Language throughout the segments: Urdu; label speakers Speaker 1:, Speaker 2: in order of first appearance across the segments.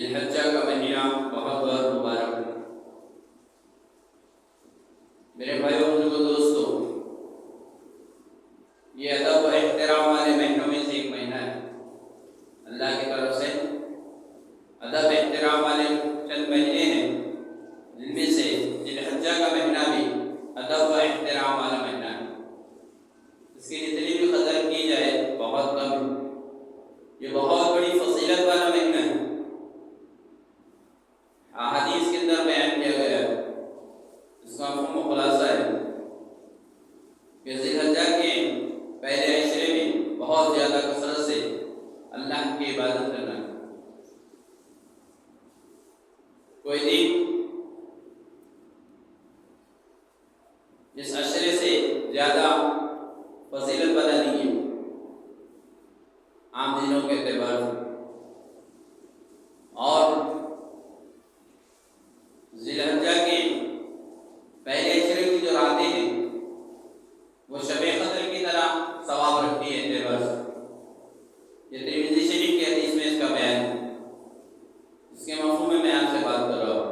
Speaker 1: الحجہ کا مہینہ بہت بہت مبارک ہے۔ میرے بھائیوں بزرگوں دوستوں، یہ ادب و احترام والے مہینوں میں سے ایک مہینہ ہے۔ اللہ کی طرف سے ادب احترام والے چند مہینے ہیں، جن میں سے الحجہ کا مہینہ بھی ادب و احترام والا مہینہ ہے۔ اس کی جتنی بھی قدر کی جائے بہت کم ہے۔ یہ بہت بڑی فضیلت والا مہینہ ہے۔ احادیث کے اندر بیان کیا گیا ہے، اس کا مفہوم و خلاصہ ہے کہ ذی الحجہ کے پہلے عشرے میں بہت زیادہ کثرت سے اللہ کی عبادت کرنا ہے۔ کوئی دن اس عشرے سے زیادہ فضیلت والا نہیں ہے عام دنوں کے اعتبار سے، اور ذی الحجہ کے پہلے عشرے کی جو راتیں ہیں وہ شب قدر کی طرح ثواب رکھتی ہے اعتبار سے۔ یہ ترمذی شریف کی حدیث میں اس کا بیان ہے۔ اس کے مفہوم میں آپ سے بات کر رہا ہوں۔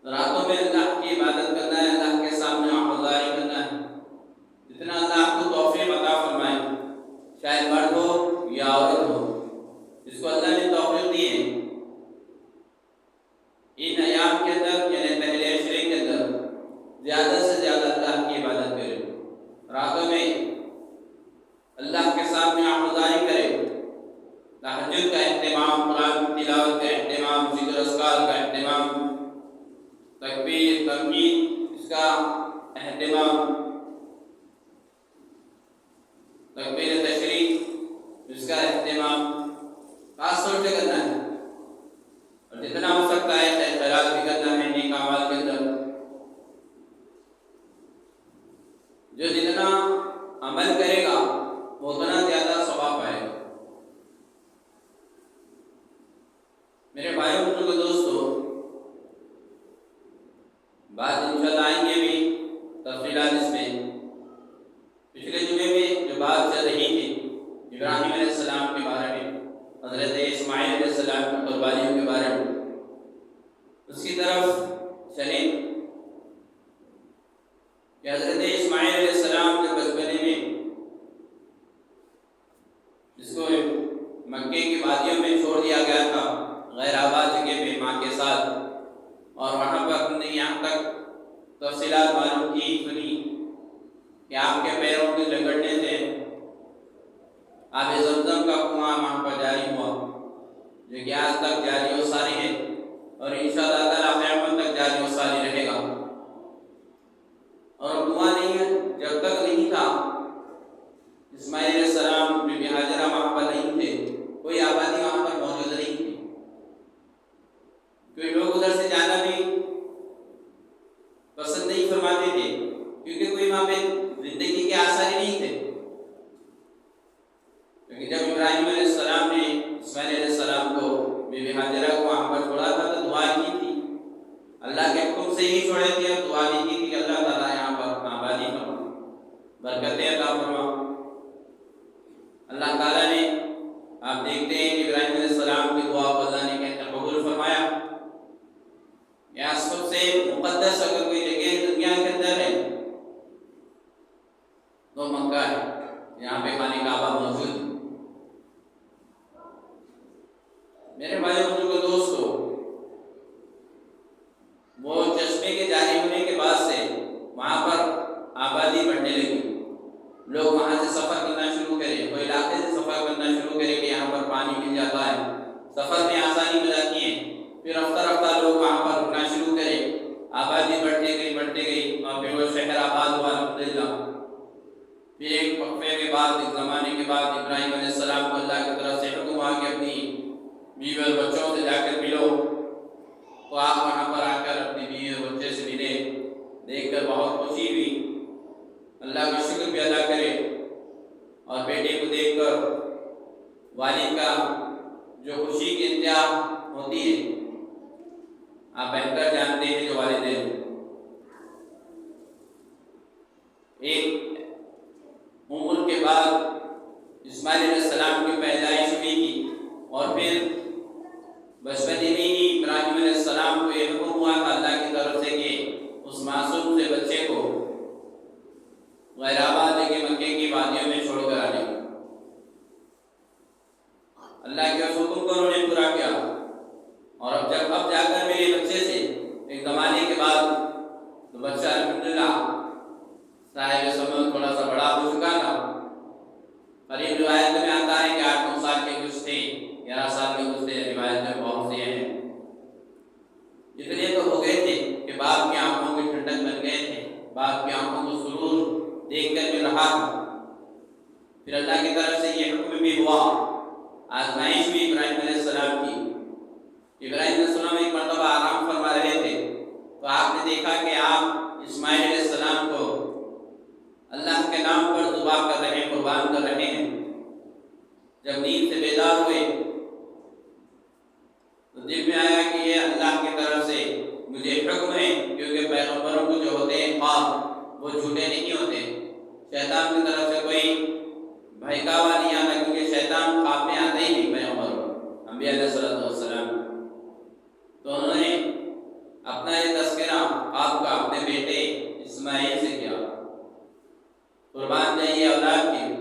Speaker 1: راتوں میں اللہ کی عبادت کرنا ہے، اللہ کے سامنے عبادت کرنا ہے، جتنا اللہ آپ کو توفیق عطا فرمائے، چاہے مرد ہو یا عورت ہو، جس کو اللہ نے توفیق دی ہے، ان ایام کے اندر یعنی پہلے عشرے کے اندر زیادہ سے زیادہ اللہ کی عبادت کرے، راتوں میں اللہ کے سامنے عبادت کرے، تہجد کا اہتمام، قرآن کی تلاوت کا اہتمام، ذکر اذکار کا اہتمام، تکبیر تمجید اس کا اہتمام، تکبیر تشریف اس کا اہتمام خاص طور سے کرنا ہے، اور جتنا ہو سکتا ہے خیرات بھی کرنا ہے نیک اعمال کے اندر۔ جو جتنا عمل کرے گا وہ اتنا زیادہ ثواب پائے گا۔ میرے بھائیوں بزرگوں دوستوں، بات انشاءاللہ آئیں گے بھی تفصیلات اس میں۔ پچھلے جمعے میں جو بات چل رہی تھی ابراہیم علیہ السلام کے بارے میں، حضرت اسماعیل علیہ السلام کی قربانیوں کے بارے میں، اس کی طرف چلیں کہ حضرت اسماعیل علیہ السلام کے بچپنے میں جس کو مکے کی وادیوں میں چھوڑ دیا گیا تھا، غیر آباد جگہ پہ ماں کے ساتھ، اور وہاں پر ہم نے یہاں تک تفصیلات معلوم کی سنی کہ آپ کے پیروں کے رگڑنے سے آب زمزم کا کنواں وہاں پر جاری ہوا، جو کہ آج تک جاری و ساری ہے، اور انشاءاللہ تعالیٰ قیامت تک جاری و ساری رہے گا۔ اور کنواں نہیں ہے، جب تک نہیں تھا اسماعیل علیہ السلام بی بی ہاجرہ وہاں پر نہیں تھے، کوئی آبادی وہاں پر موجود نہیں تھی، کوئی لوگ ادھر سے جانا بھی پسند نہیں فرماتے تھے، کیونکہ کوئی وہاں پہ زندگی کے آثار ہی نہیں تھے۔ کیونکہ جب ابراہیم علیہ السلام نے اسماعیل علیہ السلام کو بی بی ہاجرہ کو وہاں پر چھوڑا تھا تو دعا کی تھی، اللہ کے حکم سے ہی چھوڑے تھے، اور دعا بھی کی تھی کہ اللہ تعالیٰ یہاں پر آبادی فرما، برکتیں عطا فرما۔ اللہ تعالیٰ نے، آپ دیکھتے ہیں کہ ابراہیم علیہ السلام کی دعا کو اللہ نے قبول فرمایا۔ یہاں سب سے مقدس اگر کوئی جگہ دنیا کے اندر ہے تو مکہ ہے، یہاں پہ خانہ کعبہ موجود ہے۔ میرے بھائیوں بزرگوں دوستوں، وہ چشمے کے جاری ہونے کے بعد سے وہاں پر آبادی بڑھنے لگی، لوگ وہاں سے سفر کرنا شروع کرے، کوئی علاقے سے سفر کرنا شروع کرے کہ یہاں پر پانی مل جاتا ہے، سفر میں آسانی ہو جاتی ہے، پھر رفتہ رفتہ لوگ وہاں پر رکنا شروع کرے، آبادی بڑھتے گئی، اور پھر وہ شہر آباد ہوا الحمدللہ۔ پھر ایک وقفے کے بعد، ایک زمانے کے بعد ابراہیم علیہ السلام کو اللہ کی طرف سے حکم ہوا کہ اپنی بیوی اور بچوں سے جا کر ملو، تو آپ وہاں پر آ کر اپنی بیوی اور بچے سے ملے، دیکھ کر بہت خوشی ہوئی، اللہ کا شکر بھی ادا کرے، اور بیٹے کو دیکھ کر والد کا جو خوشی کی انتہا ہوتی ہے آپ بہتر جانتے ہیں جو والدین۔ ایک عمر کے بعد اسماعیل علیہ السلام کی پیدائش ہوئی تھی، اور پھر بچپنے میں ہی ابراہیم علیہ السلام کو یہ حکم ہوا تھا اللہ کی طرف سے کہ اس معصوم سے بچے کو غیر آباد کے مکے کی وادیوں میں چھوڑ کر آنے کا۔ اللہ کے اس حکم کو انہوں نے پورا کیا، اور اب جا کر میرے بچے سے ایک زمانے کے بعد تو بچہ الحمدللہ صاحب سمجھ تھوڑا سا بڑا ہو چکا تھا۔ قریب روایت میں آتا ہے کہ 8-9 سال کے کچھ تھے، 11 سال کے کچھ تھے، روایت میں بہت سے ہیں۔ اتنے تو ہو گئے تھے کہ باپ کی آنکھوں کی ٹھنڈک بن گئے تھے، باپ کی آنکھوں کو سرور دیکھ کر مل رہا تھا۔ پھر اللہ کی طرف سے یہ حکم بھی ہوا، آزمائش بھی ابراہیم علیہ السلام کی۔ ابراہیم علیہ السلام ایک مرتبہ آرام فرما رہے تھے تو آپ نے دیکھا کہ آپ اسماعیل علیہ السلام کو اللہ کے نام پر ذبح کر رہے ہیں، قربان کر رہے ہیں۔ جب نیند سے بیدار ہوئے تو دل میں آیا کہ یہ اللہ کی طرف سے مجھے حکم ہے، کیونکہ پیغمبروں کو جو ہوتے ہیں خواب وہ جھوٹے نہیں ہوتے، شیطان کی طرف سے کوئی بہکاوا نہیں آتا، کیونکہ شیطان خواب میں آتا ہی نہیں پیغمبروں انبیاء علیہ السلام۔ تو انہوں نے اپنا یہ تذکرہ آپ کا اپنے بیٹے اسماعیل سے کیا، قربان چاہیے اولاد کی،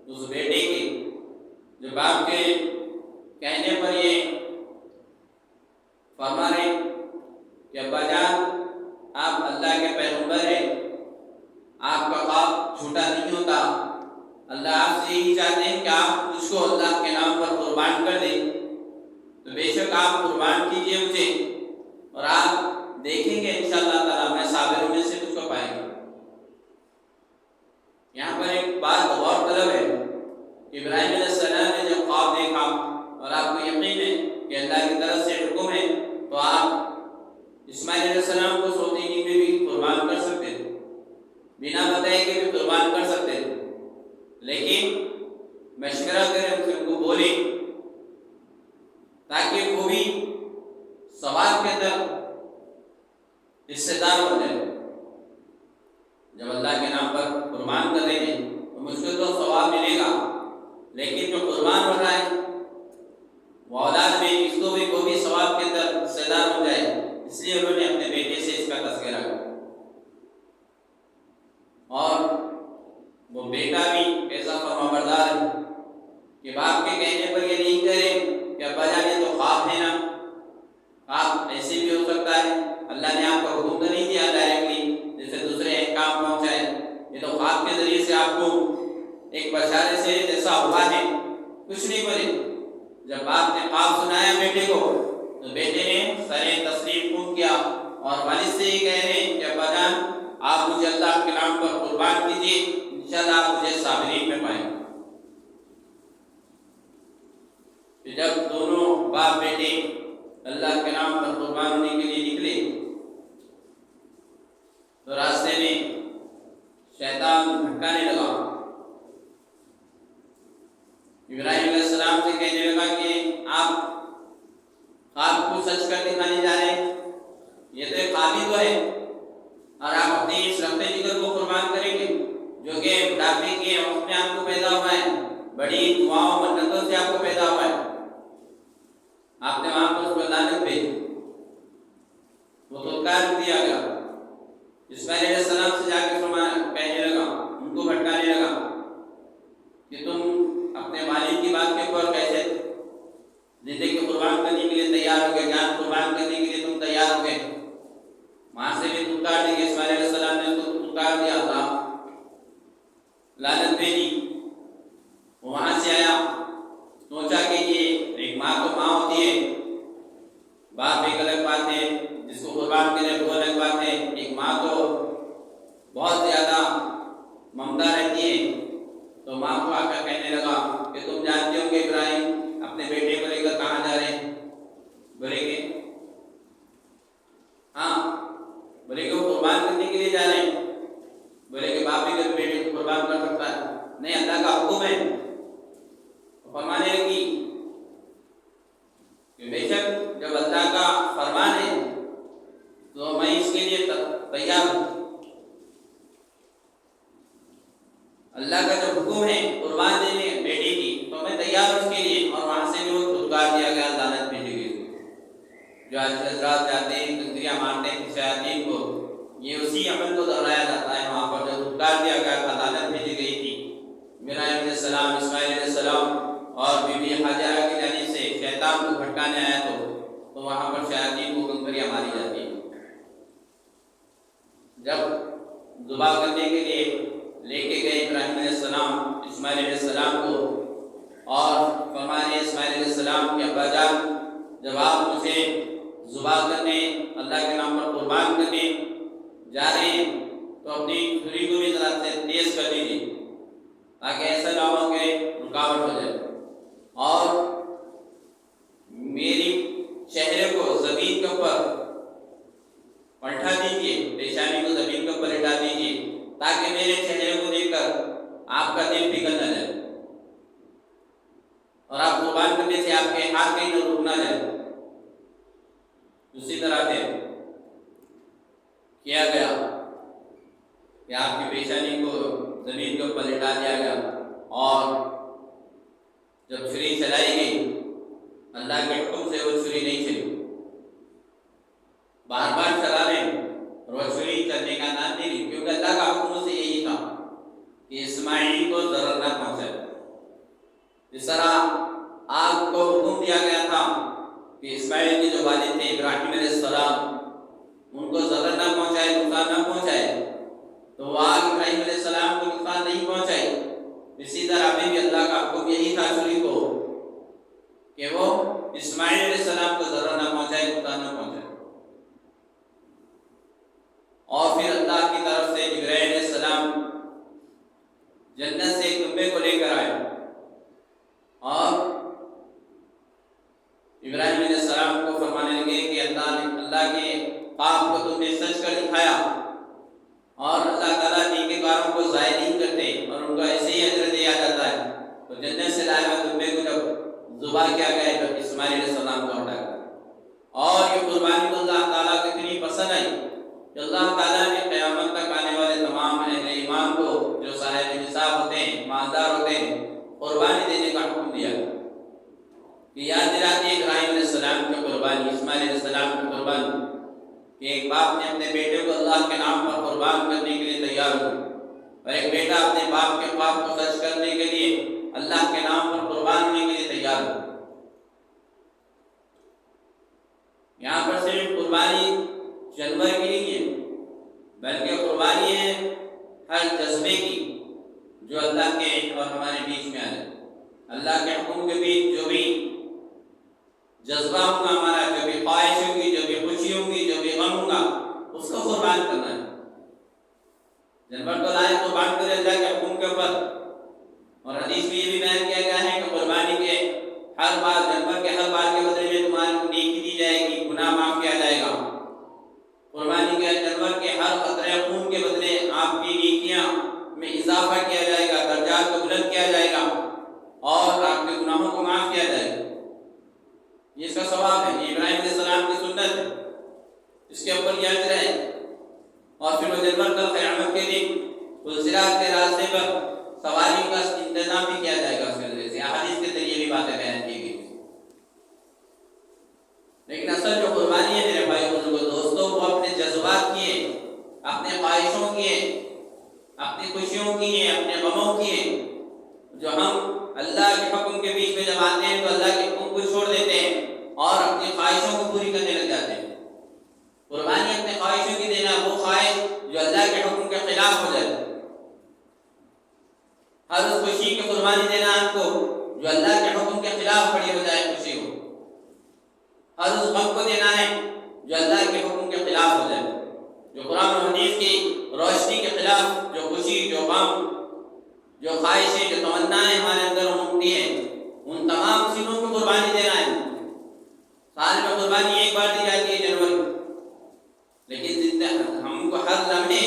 Speaker 1: اس بیٹے کی جو باپ کے کہنے پر یہ فرما رہے کہ ابا جان آپ اللہ کے پیغمبر ہیں، آپ کا خواب جھوٹا نہیں ہوتا، اللہ آپ سے یہی چاہتے ہیں کہ آپ مجھ کو اللہ کے نام پر قربان کر دیں، تو بے شک آپ قربان کیجئے مجھے، اور آپ دیکھیں گے انشاءاللہ تعالیٰ میں صابروں میں سے مجھ کو پائیں گے۔ یہاں پر ایک بات غور طلب ہے کہ ابراہیم علیہ السلام نے جب خواب دیکھا اور آپ کو یقین ہے کہ اللہ کی طرف سے حکم ہے، تو آپ اسماعیل علیہ السلام کو سوتے نیند میں بھی قربان کر سکتے تھے، بنا بتائے کہ بھی قربان کر سکتے تھے، لیکن مشورہ کریں، ان کو بولیں تاکہ وہ بھی ثواب کے اندر حصے دار ہو جائے۔ جب اللہ کے نام پر قربان کریں گے تو مجھ کو تو ثواب ملے گا، لیکن جو قربان ہو رہا ہے وہ اولاد میں اس کو بھی وہ بھی ثواب کے اندر حصے دار ہو جائے، اس لیے انہوں نے اپنے بیٹے سے اس کا تذکرہ کیا۔ اور وہ بیٹا بھی ایسا فرما بردار ہے کہ باپ کے کہنے پر یہ نہیں کرے کہ ابا جان یہ تو خواب ہے نا، خواب ایسے بھی ہو سکتا ہے، اللہ نے آپ کو حکم تو نہیں دیا ڈائریکٹلی جیسے دوسرے احکام پہنچائے، یہ تو خواب کے ذریعے سے آپ کو ایک بشارے سے جیسا ہوا ہے، کچھ نہیں بولے۔ جب باپ نے خواب سنایا بیٹے کو تو بیٹے نے سر تسلیم خون کیا اور والد سے یہ کہہ رہے ہیں کہ ابا جان آپ مجھے اللہ کے نام پر قربان کیجیے، انشاءاللہ آپ مجھے صابرین میں پائیں گے۔ جب دونوں باپ بیٹے اللہ کے نام پر قربان ہونے کے لیے نکلے تو راستے میں شیطان بھٹکانے لگا، ابراہیم علیہ السلام سے کہنے لگا کہ آپ خواب کو سچ کر دکھانے جا رہے ہیں، یہ تو ایک خواب ہی تو ہے، اور آپ اپنے اس رفتے جگر کو قربان کریں گے جو کہ بڑھاپے کے وقت میں آپ کو پیدا ہوا ہے، بڑی دعاؤں منتوں سے آپ کو پیدا ہوا ہے، آپ نے وہاں پر اس کو لعنت بھیجی، وہ تلکار دیا گیا۔ اسماعیل علیہ السلام سے جا کے کہنے لگا، ان کو بھٹکانے لگا کہ تم اپنے والد کی بات کے اوپر کیسے زندگی کو قربان کرنے کے لیے تیار ہو گئے، جان قربان کرنے کے لیے تم تیار ہو گئے، وہاں سے بھی تلکار دی گئی۔ اسماعیل علیہ السلام نے اس کو تلکار دیا تھا، لعنت بھیجی، وہاں سے آیا، سوچا کہ یہ ایک ماں تو ماں ہوتی ہے، باپ ایک الگ بات ہے، جس کو قربان کرے وہ الگ بات ہے، ایک ماں تو بہت زیادہ ممتا رہتی ہے، تو ماں کو آ کر کہنے لگا کہ تم جانتے ہو کہ ابراہیم اپنے بیٹے کو لے کر کہاں جا رہے ہیں؟ بولے کہ ہاں، بولے کہ وہ قربان کرنے کے لیے جا رہے ہیں، بولے کہ باپ بھی کبھی بیٹے کو قربان کر سکتا ہے؟ نہیں، اللہ کا حکم ہے۔ فرمانے لگی کہ بے شک جب اللہ کا فرمان ہے تو میں اس کے لیے تیار ہوں، اللہ کا جو حکم ہے قربان دینے بیٹے کی تو میں تیار ہوں اس کے لیے، اور وہاں سے بھی وہ جو آج حضرات جاتے ہیں کنکریاں مارتے ہیں شیاطین کو، یہ اسی عمل کو دہرایا جاتا ہے وہاں پر جو دھتکار دیا گیا تھا، لعنت بھیجی گئی تھی ابراہیم علیہ السلام، اسماعیل علیہ السلام اور بی بی حاجرہ کی جانب سے شیطان کو بھٹکانے آیا تو وہاں پر شیاطین کو کنکریاں ماری جاتی ہیں۔ جب ذبح کرنے کے لیے لے کے گئے ابراہیم علیہ السلام اسماعیل علیہ السلام کو، اور فرمانے اسماعیل علیہ السلام کے ابا جان جب آپ مجھے ذبح کرنے اللہ کے نام پر قربان کرنے جا رہے ہیں تو اپنی چھری کو بھی ذرا سے تیز کر دیجیے تاکہ ایسا نہ ہو کہ رکاوٹ ہو جائے، اور میری چہرے کو زمین کے اوپر پلٹا دیجیے، پیشانی کو زمین کے اوپر لٹا دیجیے تاکہ میرے چہرے کو دیکھ کر آپ کا دل پگھل نہ جائے اور آپ قربان کرنے سے آپ کے ہاتھ کہیں نہ رک نہ جائے۔ اسی طرح سے کیا گیا کہ آپ کی پیشانی کو زمین کے اوپر لٹا دیا گیا، اور جب چھری چلائی گئی اللہ کے حکم سے وہ چھری نہیں چلی، بار بار چلا رہے اور وہ چھری چلنے کا نام نہیں لی، کیونکہ اللہ کا حکم سے یہی تھا کہ اسماعیل کو ضرر نہ پہنچائے۔ اس طرح آگ کو حکم دیا گیا تھا کہ اسماعیل کے جو والد تھے ابراہیم علیہ السلام ان کو ضرر نہ پہنچائے، نقصان نہ پہنچائے، تو وہ آگ ابراہیم علیہ السلام کو نقصان نہیں پہنچائی۔ اسی طرح ہمیں بھی اللہ کا حکم یہی تھا چھری کو کہ وہ اسماعیل علیہ السلام کو ضرر نہ پہنچائے، نقصان نہ پہنچائے۔ اور پھر اللہ کی طرف سے جبرائیل علیہ السلام جنت سے ایک دمبے کو لے کر آئے، اور ابراہیم علیہ السلام کو فرمانے لگے کہ اللہ کے خواب کو تم نے سچ کر دکھایا، اور اللہ تعالیٰ نیک کاروں کو ضائع نہیں کرتے اور ان کو ایسے ہی اجر دیا جاتا ہے۔ تو جنت سے لائے ہوئے دمبے کو جب ذبح کیا گیا تو اسماعیل علیہ السلام کو ہٹایا گیا، اور یہ قربانی تو اللہ تعالیٰ کو اتنی پسند آئی کہ اللہ تعالیٰ نے قیامت تک آنے والے تمام اہل ایمان کو جو صاحب نصاب ہوتے ہیں، مالدار ہوتے ہیں، قربانی دینے کا حکم دیا کہ یاد دلاتے ابراہیم علیہ السلام کی قربانی، اسماعیل علیہ السلام کی قربانی، کہ ایک باپ نے اپنے بیٹے کو اللہ کے نام پر قربان کرنے کے لیے تیار ہو، اور ایک بیٹا اپنے باپ کے خواب کو سچ کرنے کے لیے اللہ کے نام پر قربان ہونے کے لیے تیار ہو۔ یہاں پر صرف قربانی جانور کی نہیں ہے، بلکہ قربانی ہے ہر جذبے کی جو اللہ کے اور ہمارے بیچ میں آئے۔ اللہ کے حکم کے بیچ جو بھی جذبہ ہوگا ہمارا، جو بھی خواہش ہوگی، جو بھی خوشی ہوگی، جو بھی غم ہوگا، اس کو قربان کرنا ہے۔ جانور کو لائے قربان کرے اللہ کے حکم کے اوپر، اور حدیث میں یہ بھی بیان کیا گیا ہے کہ قربانی کے ہر بار، جانور کے ہر بار کے بدلے میں تمہاری کو نیکی دی جائے گی، گناہ معاف کیا جائے گا۔ قربانی کے جانور کے ہر قطرے خون کے بدلے آپ کی نیکیاں میں اضافہ کیا جائے گا، درجات کو بلند کیا جائے گا، اور آپ کے گناہوں کو معاف کیا جائے گا۔ یہ اس کا ثواب ہے، یہ ابراہیم علیہ السلام کی سنت ہے، اس کے اوپر یہ اجر ہے۔ اور پھر وہ جانور کل قیامت کے دن اس صراط کے راستے پر سواری کا انتظام بھی کیا جائے گا اس کے ذریعے سے، احادیث کے ذریعے بھی باتیں بیان کی گئی۔ لیکن اصل جو قربانی ہے میرے بھائی بزرگوں دوستوں، وہ اپنے جذبات کی ہے، اپنے خواہشوں کی ہے، اپنی خوشیوں کی ہے، اپنے غموں کی ہے، جو ہم اللہ کے حکم کے بیچ میں جب آتے ہیں تو اللہ کے حکم کو چھوڑ دیتے ہیں اور اپنی خواہشوں کو پوری کرنے لگ جاتے ہیں۔ قربانی اپنے خواہشوں کی دینا، وہ خواہش جو اللہ کے حکم کے خلاف ہو جائے۔ ہر اس خوشی کی قربانی دینا آپ کو جو اللہ کے حکم کے خلاف کھڑی ہو جائے خوشی ہو۔ ہر اس غم کو دینا ہے جو اللہ کے حکم کے خلاف ہو جائے، جو قرآن و حدیث کی روشنی کے خلاف، جو خوشی، جو غم، جو خواہشیں، جو تمنائیں ہمارے اندر امٹتی ہیں، ان تمام چیزوں کو قربانی دینا ہے۔ سال میں قربانی ایک بار دی جاتی ہے جانور، لیکن ہم کو ہر لمحے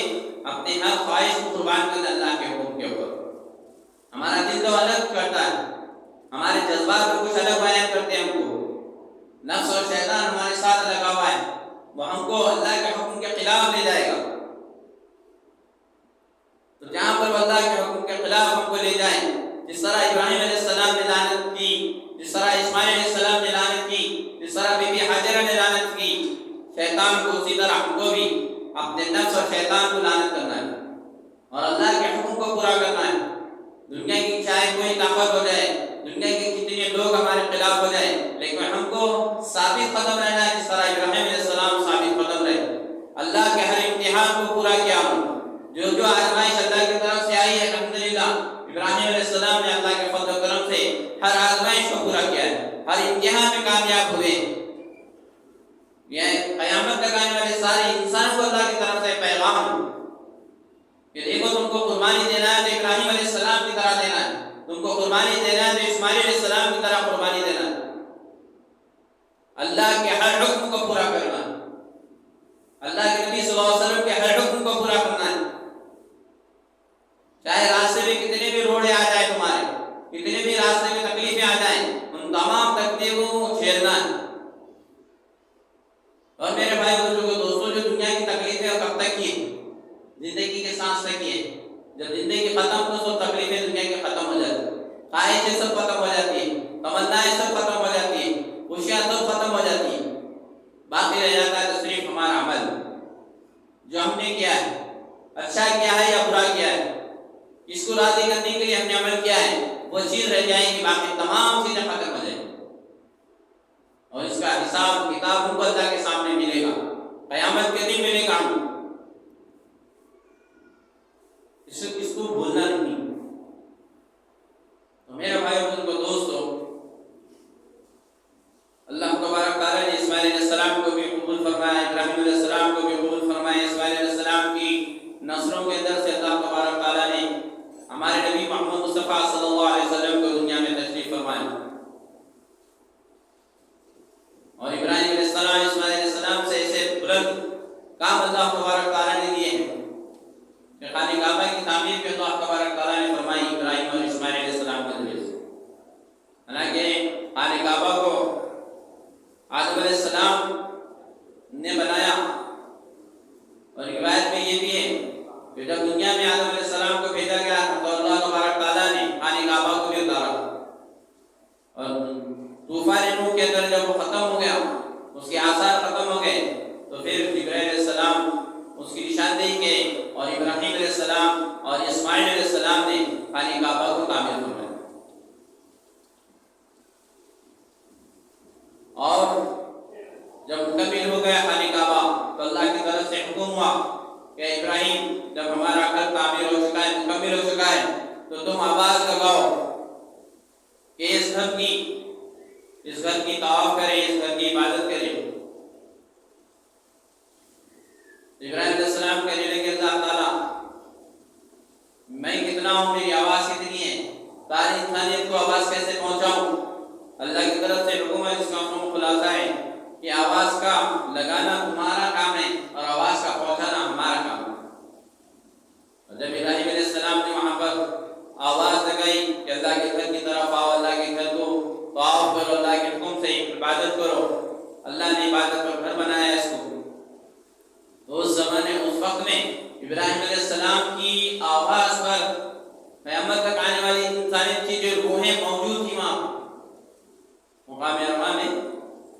Speaker 1: اپنے ہر خواہش کو قربان کرنا اللہ کے حکم کے اوپر۔ ہمارا دل تو الگ کرتا ہے، ہمارے جذبات کو کچھ الگ بیان کرتے ہیں، ہم کو نفس اور شیطان ہمارے ساتھ لگا ہوا ہے، وہ ہم کو اللہ کے حکم کے خلاف لے جائے گا۔ تو جہاں پر اللہ کے حکم کے خلاف ہم کو لے جائیں، جس طرح ابراہیم علیہ السلام نے لعنت کی، جس طرح اسماعیل علیہ السلام نے لعنت کی، جس طرح بی بی حاجرہ نے لعنت کی، اپنے نفس اور شیطان کو لعنت کرنا ہے اور اللہ کے حکم کو پورا کرنا ہے۔ دنیا کی چاہے کوئی طاقت ہو جائے، دنیا کے کتنے لوگ ہمارے خلاف ہو جائے، لیکن ہم کو ثابت قدم رہنا ہے، جس طرح ابراہیم علیہ السلام ثابت قدم رہے، اللہ کے ہر امتحان کو پورا کیا۔ جو آزمائش اللہ کی طرف سے آئی ہے، الحمدللہ ابراہیم علیہ السلام نے اللہ کے فضل و کرم سے ہر آزمائش کو پورا کیا ہے، ہر امتحان میں کامیاب ہوئے۔ یہ قیامت تک آنے والے سارے انسانوں کو اللہ کی طرف سے پیغام کہ دیکھو تم کو قربانی دینا ہے تو ابراہیم علیہ السلام کی طرح دینا ہے، تم کو قربانی دینا ہے تو اسماعیل علیہ السلام کی طرح قربانی دینا ہے، اللہ کے ہر حکم کو پورا کرنا ہے، اللہ کے نبی صلی اللہ علیہ وسلم کے ہر حکم کو پورا کرنا ہے، چاہے راستے میں کتنے بھی روڑے آ جائیں، تمہارے کتنے بھی راستے میں تکلیفیں آ جائیں، ان تمام تکلیفوں کو جھیلنا ہے۔ اور میرے بھائی بزرگوں دوستوں، جو دنیا کی تکلیفیں کب تک کی ہے؟ زندگی کے سانس تک کی ہے۔ جب زندگی ختم ہو تو تکلیفیں دنیا کی ختم ہو جاتی ہیں، خواہشیں سب ختم ہو جاتی ہیں، تمنائیں سب ختم ہو جاتی ہیں، خوشیاں سب ختم ہو جاتی ہیں، باقی رہ جاتا ہے تو صرف ہمارا عمل، جو ہم نے کیا ہے، اچھا کیا ہے یا برا کیا ہے، اس کو راضی کرنے کے لیے ہم نے عمل کیا ہے، وہ چیز رہ جائے گی، باقی تمام چیزیں ختم ہو جائیں گی، اور اس کا حساب کتاب ہم کو اللہ کے سامنے ملے گا، قیامت کے دن ملے گا۔ اس کو بھولنا نہیں۔ تو میرے بھائی بزرگوں دوستوں، اللہ تبارک تعالیٰ نے اسماعیل علیہ السلام کو بھی قبول فرمایا، ابراہیم علیہ السلام کو بھی قبول فرمایا۔ اسماعیل علیہ السلام کی نسلوں کے اندر سے اللہ تبارک تعالیٰ نے ہمارے نبی محمد مصطفیٰ صلی اللہ علیہ وسلم کو دنیا میں تشریف فرمایا، اور ابراہیم علیہ السلام اسماعیل علیہ السلام سے ایسے بلند کام اللہ تبارک تعالیٰ نے دیے ہیں کہ خانہ کعبہ کی تعمیر بھی اللہ تبارک تعالیٰ نے فرمائی ابراہیم اور اسماعیل علیہ السلام کے ذریعے سے۔ حالانکہ خانہ کعبہ کو آدم علیہ السلام نے بنایا، اور روایت میں یہ بھی ہے کہ جب دنیا میں آدم علیہ السلام کو بھیجا گیا تو اللہ تبارک تعالیٰ نے خانہ کعبہ کو بھی اتارا، اور طوفان نوح کے اندر جب وہ ختم ہو گیا، اس کے آثار ختم ہو گئے، تو پھر جبرائیل علیہ السلام اس کی نشاندہی کے اور ابراہیم علیہ السلام اور اسماعیل علیہ السلام نے خانہ کعبہ کو تعمیر فرمایا۔ اور جب مکمل ہو گیا خانہ کعبہ تو اللہ کی طرف سے حکم ہوا کہ ابراہیم جب ہمارا گھر تعمیر ہو چکا ہے، مکمل ہو چکا ہے، تو تم آواز لگاؤ کہ اس گھر کی طواف کریں، اس گھر کی عبادت کریں۔ ابراہیم علیہ السلام کہنے لگے اللہ تعالیٰ میں کتنا ہوں، میری آواز کتنی ہے، ساری انسانیت کو آواز کیسے پہنچاؤں؟ اللہ کی طرف سے حکم ہے، اس کا خلاصہ ہے کہ آواز کا لگانا تمہارا کام ہے اور آواز کا پہنچانا ہمارا کام ہے۔ اور جب ابراہیم علیہ السلام نے وہاں پر آواز لگائی کہ اللہ کے گھر کی طرف آؤ، اللہ کے گھر کو طواف کرو، اللہ کے حکم سے عبادت کرو، اللہ نے عبادت کا گھر بنایا اس کو، تو اس زمانے اس وقت میں ابراہیم علیہ السلام کی آواز پر قیامت تک آنے والی انسانیت کی جو روحیں موجود تھیں وہاں مقام ارواح میں،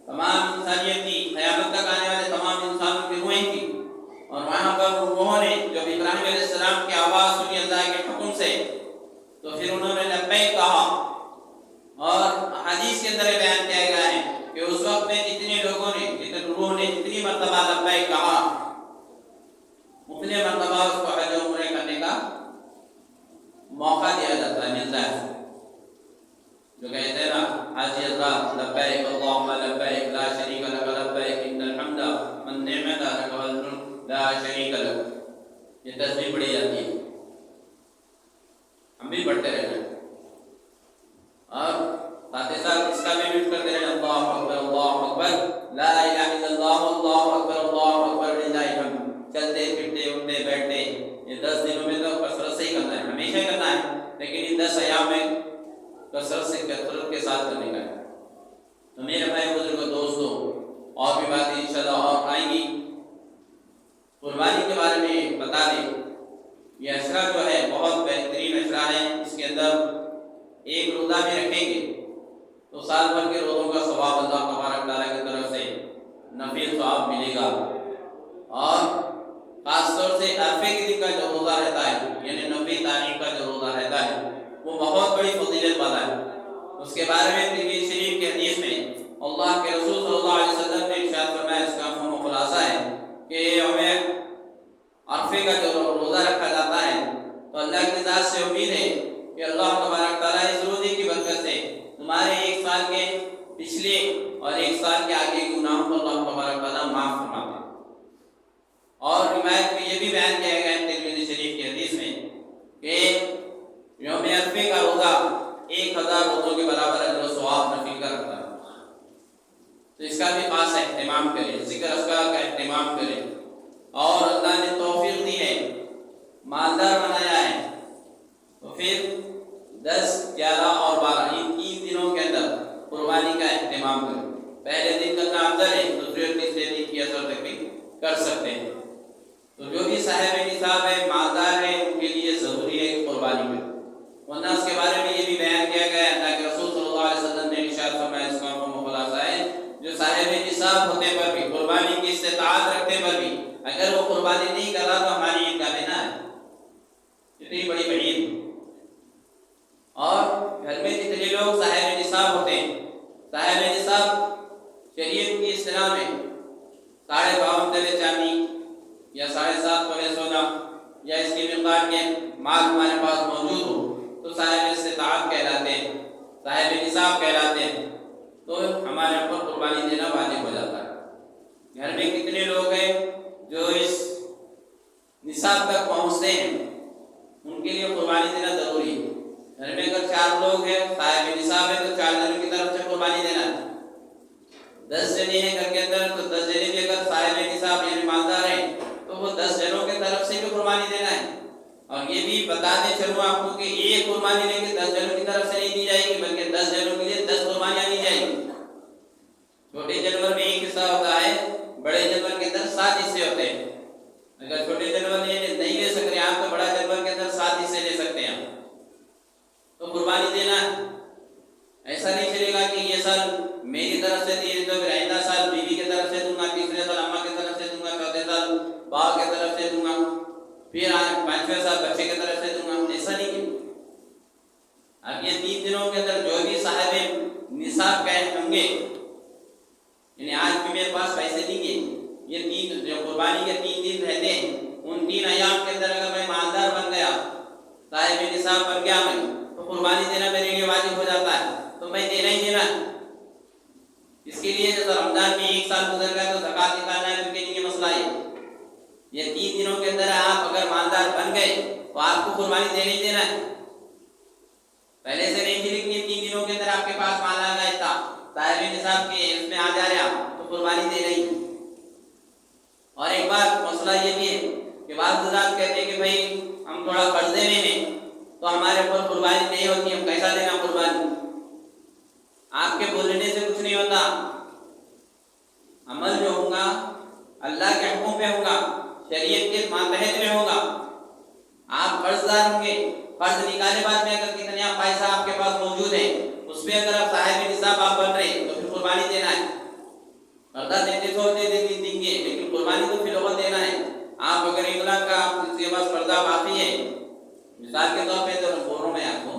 Speaker 1: تمام انسانیت کی قیامت تک آنے والے تمام انسانوں کی روحیں تھیں، اور وہاں پر ان روحوں نے جب ابراہیم علیہ السلام کی آواز سنی اللہ کے حکم سے، تو پھر انہوں نے لبیک کہا۔ اور حدیث کے اندر بیان کیا گیا ہے کہ اس وقت میں جتنے لوگوں نے، جتنے روحوں نے جتنی مرتبہ لبیک کہا، اتنے مرتبہ اس کو حج و عمرے کرنے کا موقع دیا جاتا ہے، ملتا ہے۔ جو کہتے ہیں نا حاجی حضرات لبیک اللہم لبیک لا شریک لک لبیک ان الحمد والنعمت لک والملک لا شریک لک، یہ تسبیح پڑھی جاتی ہے، ہم بھی پڑھتے رہتے ہیں، اور ساتھ ہی ساتھ اس کا بھی مٹ کرتے رہے اللہ اکبر لا الہ الا اللہ اللہ اکبر للہ الحمد۔ چلتے پھرتے اٹھتے بیٹھتے یہ 10 دنوں میں تو کثرت سے ہی کرنا ہے، ہمیشہ کرنا ہے، لیکن ان 10 ایام میں کثرت کے ساتھ کرنے کا ہے۔ تو میرے بھائی بزرگوں دوستوں، اور بھی باتیں انشاءاللہ اور آئیں گی، قربانی کے بارے میں بتا دیں۔ یہ اشرا جو ہے بہت بہترین اشرا ہے، اس کے اندر ایک روزہ بھی رکھیں گے تو سال بھر کے روزوں کا ثواب اللہ تبارک تعالیٰ کی طرف سے نفل ثواب ملے گا، اور خاص طور سے عرفے کے دن کا جو روزہ رہتا ہے یعنی 90 تاریخ کا جو روزہ رہتا ہے وہ بہت بڑی فضیلت والا ہے۔ اس کے بارے میں ترمذی شریف کے حدیث میں اللہ کے رسول صلی اللہ علیہ وسلم نے ارشاد فرمایا، اس کا مفہوم خلاصہ ہے کہ یوم عرفے کا جو روزہ رکھا جاتا ہے تو اللہ کی ذات سے امید ہے کہ اللہ تبارک تعالیٰ اس روزے کی برکت سے تمہارے ایک سال کے پچھلے اور ایک سال کے آگے کے گناہوں کو اللہ تبارک تعالیٰ معاف فرماتے ہیں۔ اور روایت میں یہ بھی بیان کیا گیا ہے ترمذی شریف کی حدیث میں کہ یوم عرفے کا روزہ 1000 روزوں کے برابر اجر و ثواب نفل کا رکھتا ہے، تو اس کا بھی خاص اہتمام کریں، ذکر اذکار کا اہتمام کریں۔ اور اللہ نے توفیق دی ہے، مالدار بنایا ہے، تو پھر 10، 11 اور 12 ان 3 دنوں کے اندر قربانی کا اہتمام کریں۔ پہلے دن کرنا افضل ہے، دوسرے اور تیسرے دن کی اثر تک بھی کر سکتے ہیں۔ تو جو بھی صاحب نصاب ہے، مالدار ہے، ان کے لیے ضروری ہے کہ قربانی کریں، ورنہ اس کے بارے میں یہ بھی بیان کیا گیا ہے، اللہ کے رسول صلی اللہ علیہ وسلم نے ارشاد فرمایا، اس کا مفہوم خلاصہ ہے، جو صاحب نصاب ہونے پر بھی، قربانی کی استطاعت رکھنے پر بھی اگر وہ قربانی نہیں کر رہا تو ہماری عیدگاہ میں نہ ہے۔ اتنی بڑی بعید۔ اور گھر میں جتنے لوگ صاحب نصاب ہوتے ہیں، صاحب نصاب شریعت کی اصطلاح میں 52.5 تولے چاندی یا 7.5 تولے سونا یا اس کی مقدار کے مال ہمارے پاس موجود ہو تو صاحب استطاعت کہلاتے ہیں، صاحب نصاب کہلاتے ہیں، تو ہمارے اوپر قربانی دینا واجب ہو جاتا ہے۔ گھر میں کتنے لوگ ہیں جو اس نصاب تک پہنچتے ہیں، ان کے لیے قربانی دینا ضروری ہے۔ گھر میں اگر 4 لوگ ہیں، صاحب نصاب ہے، تو 4 جنوں کی طرف سے قربانی دینا ہے۔ 10 جنے ہیں گھر کے اندر، تو 10 جنے بھی اگر صاحب نصاب یعنی مالدار ہیں تو وہ 10 جنوں کی طرف سے بھی قربانی دینا ہے۔ اور یہ بھی بتاتے چلوں آپ کو کہ ایک قربانی لے کے 10 جنوں کی طرف سے نہیں دی جائے گی، بلکہ 10 جنوں کے لیے 10 قربانیاں دی جائیں گی۔ چھوٹے جانور میں ایک حصہ ہوتا ہے، بڑے جانور کے اندر 7 حصے ہوتے ہیں۔ اگر چھوٹے جانور نہیں لے سکتے آپ تو بڑا جانور کے اندر 7 حصے لے سکتے ہیں، تو قربانی دینا ہے۔ ایسا نہیں چلے گا کہ یہ سال میری طرف سے دی تو پھر آئندہ سال بیوی کی طرف سے دوں گا، تیسرے سال اماں کی طرف سے دوں گا، چوتھے سال باپ کی طرف سے دوں گا، پھر 5ویں سال بچے کی طرف سے دوں گا، ایسا نہیں ہے۔ اب یہ 3 دنوں کے اندر جو بھی صاحب نصاب کا ہوں گے، یعنی آج بھی میرے پاس پیسے نہیں ہیں، یہ 3 جو قربانی کے 3 دن رہتے ہیں، ان 3 ایام کے اندر اگر میں مالدار بن گیا، صاحب نصاب بن گیا میں، تو قربانی دینا میرے لیے واجب ہو جاتا ہے، تو میں دینا ہی دینا۔ اس کے لیے جب رمضان میں 1 سال گزر گیا تو زکوٰۃ نکالنا ہے، ان کے لیے مسئلہ ہے۔ یہ 3 دنوں کے اندر آپ اگر مالدار بن گئے تو آپ کو قربانی دینا ہی دینا ہے۔ پہلے سے نہیں تھی لیکن یہ 3 دنوں کے اندر آپ کے پاس مال آ گیا تھا، صاحب نصاب کے اس میں آ جا رہے آپ تو قربانی دے رہی۔ اور ایک بات مسئلہ یہ بھی ہے کہ بعض حضرات کہتے ہیں کہ بھائی ہم تھوڑا قرضے میں ہیں تو ہمارے اوپر قربانی نہیں ہوتی، ہم کیسا دینا قربانی؟ آپ کے بولنے سے کچھ نہیں ہوتا، عمل جو ہوگا اللہ کے حکم پہ ہوگا، شریعت کے ماتحت میں ہوگا۔ آپ قرض دار ہوں گے، قرض نکالے بعد میں اگر کتنا پیسہ آپ کے پاس موجود ہے، اس پہ اگر آپ صاحب نصاب آپ بن رہے تو پھر قربانی دینا ہے۔ قرضہ دیتے تو دیں گے لیکن قربانی تو فی الوقت دینا ہے۔ آپ اگر 1 لاکھ کا آپ کے پاس قرضہ باقی ہے، مثال کے طور پہ تو بول رہا ہوں میں آپ کو،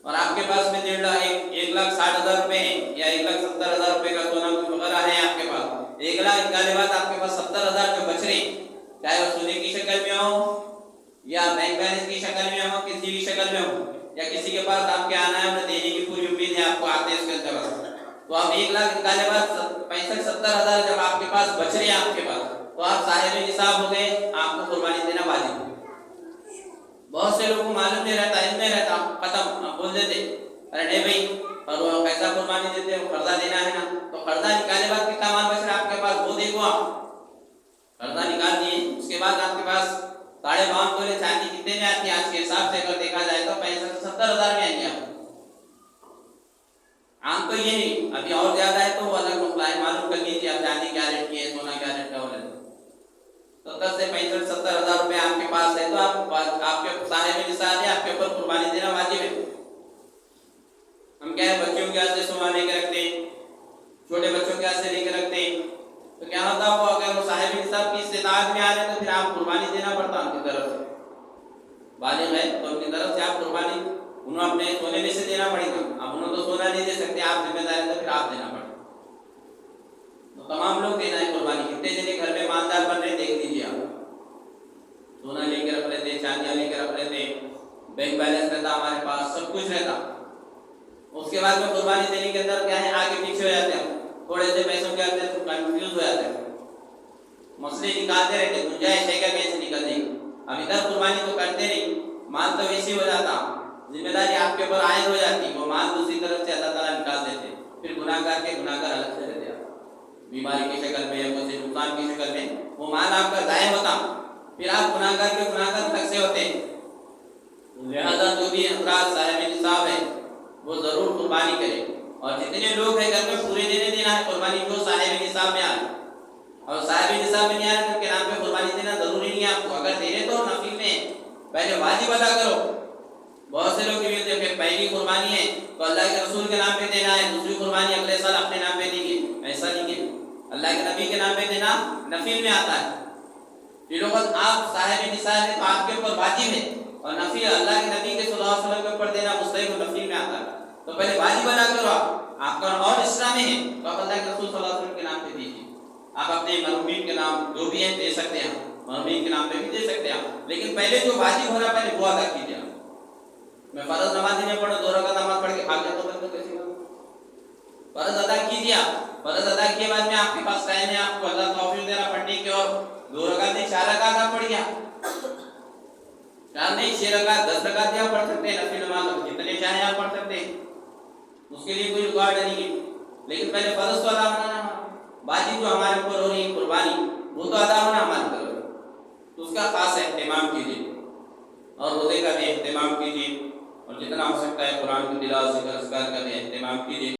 Speaker 1: اور آپ کے پاس میں 1,60,000 روپے ہیں یا 1,70,000 روپے کا سونا کچھ وغیرہ ہے آپ کے پاس، 1 لاکھ نکالنے بعد آپ کے پاس 70,000 جو بچ رہے، چاہے وہ سونے کی شکل میں ہو یا بینک بیلنس کی شکل میں ہو، کسی بھی شکل میں ہو، یا کسی کے پاس آپ کے آنا ہے انہیں دینے کی پوری امید ہے آپ کو آتے ہیں اس کے اندر، تو آپ 1 لاکھ نکالنے بعد 65-70,000 جب آپ کے پاس بچ رہے ہیں آپ کے پاس، تو آپ صاحب نصاب ہو گئے، آپ کو قربانی دینا واجب ہے۔ بہت سے لوگوں کو معلوم نہیں رہتا، علم نہیں رہتا، ختم بول دیتے ارے نہیں بھائی اور وہ کیسا قربانی دیتے ہیں، قرضہ دینا ہے نا، تو قرضہ نکالنے بعد کتنا مال بچ رہا ہے آپ کے پاس وہ دیکھو۔ آپ قرضہ نکال دیے، اس کے بعد آپ کے پاس 52 تولے چاندی کتنے میں آتی ہے آج کے حساب سے اگر دیکھا جائے تو 65-70,000 میں آئیں گے آپ۔ عام تو یہ نہیں، ابھی اور زیادہ ہے تو وہ الگ مسئلہ ہے، معلوم کر لیجیے آپ چاندی کیا ریٹ کی ہے، سونا کیا ریٹ کا ہو رہا ہے۔ 70 سے 65-70,000 روپے آپ کے پاس ہے تو آپ کے صاحب نصاب ہے، آپ کے اوپر قربانی دینا واجب ہے۔ ہم کیا ہے بچوں کے واسطے سونا لے کے رکھتے ہیں، چھوٹے بچوں کے واسطے لے کے رکھتے ہیں، تو کیا ہوتا وہ اگر وہ صاحب نصاب کی استطاعت میں آ رہے تو پھر آپ قربانی دینا پڑتا ان کی طرف سے، بالغ ہے تو ان کی طرف سے آپ قربانی انہوں اپنے سونے میں سے دینا پڑے گا. اب انہوں تو سونا نہیں دے سکتے، آپ ذمہ دار ہیں تو پھر آپ دینا پڑے گا. تو تمام لوگ دینا ہے قربانی. کتنے جنے گھر میں مالدار بن رہے دیکھ لیجیے آپ، سونا لے کے رکھ لیتے، چاندیاں لے کے رکھ لیتے، بینک بیلنس رہتا ہمارے پاس، سب کچھ رہتا. اس کے بعد میں قربانی دینے کے اندر کیا ہے آگے پیچھے ہو جاتے ہیں، تھوڑے سے پیسوں کے آتے ہیں تو کنفیوز ہو جاتے ہیں، مسئلے نکالتے رہتے، گنجائش ہے کیا کیسے نکلنے کی. اب ادھر قربانی تو کرتے نہیں، مال تو ویسے ہو جاتا، ذمہ داری آپ کے اوپر عائد ہو جاتی، وہ مال دوسری طرف سے اللہ تعالیٰ نکال دیتے. پھر گناہ گار الگ سے رہتے ہیں، بیماری کی شکل میں یا کسی نقصان کی شکل میں وہ مال آپ کا ضائع ہوتا، پھر آپ گناہ گار تک سے ہوتے. لہذا جو بھی افراد صاحب نصاب ہے وہ ضرور قربانی کرے. اور جتنے لوگ ہیں گھر میں پورے دینا ہے قربانی جو صاحب نصاب میں آئے. اور صاحب نصاب میں نہیں آئے تو ان کے نام پہ قربانی دینا ضروری نہیں ہے آپ کو. اگر دینے تو نفل میں پہلے واجب ادا کرو. بہت سے لوگ یہ کہ پہلی قربانی ہے تو اللہ کے رسول کے نام پہ دینا ہے، دوسری قربانی اگلے سال اپنے نام پہ دیں گے. ایسا نہیں ہے، اللہ کے نبی کے نام پہ دینا نفل میں آتا ہے. یہ لوگ آپ صاحب نصاب ہے تو آپ کے اوپر واجب ہے، اور نفل اللہ کے نبی کے صلی اللہ علیہ وسلم کے اوپر دینا مستحب نفل میں آتا ہے. تو پہلے واجب ادا کرو آپ کا اور اسلام میں ہے تو آپ اللہ کے رسول صلی اللہ علیہ وسلم کے نام پہ دیجیے. آپ اپنے مرحومین کے نام جو بھی ہیں دے سکتے ہیں، مرحومین کے نام پہ بھی دے سکتے ہیں، لیکن پہلے جو واجب ہونا پہلے وہ ادا کیجیے. میں فرض نماز نہیں پڑھوں، 2 رکعت نماز پڑھ کے بھاگ جاتا ہوں تو کیسے ہوگا؟ فرض ادا کیجیے. فرض ادا کیے بعد میں آپ کے پاس ٹائم ہے، آپ کو اللہ توفیق دے رہا پڑھنے کی، اور 2 رکعت نہیں 4 رکعت آپ پڑھ گیا، 4 نہیں 6 رکعت 10 رکعت آپ پڑھ سکتے ہیں. نفل نماز جتنے چاہیں آپ پڑھ سکتے ہیں، اس کے لیے کوئی رکاوٹ نہیں ہے. لیکن پہلے فرض تو ادا ہونا ہے، واجب جو ہمارے اوپر ہو رہی ہے قربانی وہ تو ادا ہونا ہماری طرف، تو اس کا خاص اہتمام کیجیے. اور روزے کا بھی اہتمام کیجیے، اور جتنا ہو سکتا ہے قرآن کی تلاوت ذکر اذکار کا بھی اہتمام کیجیے.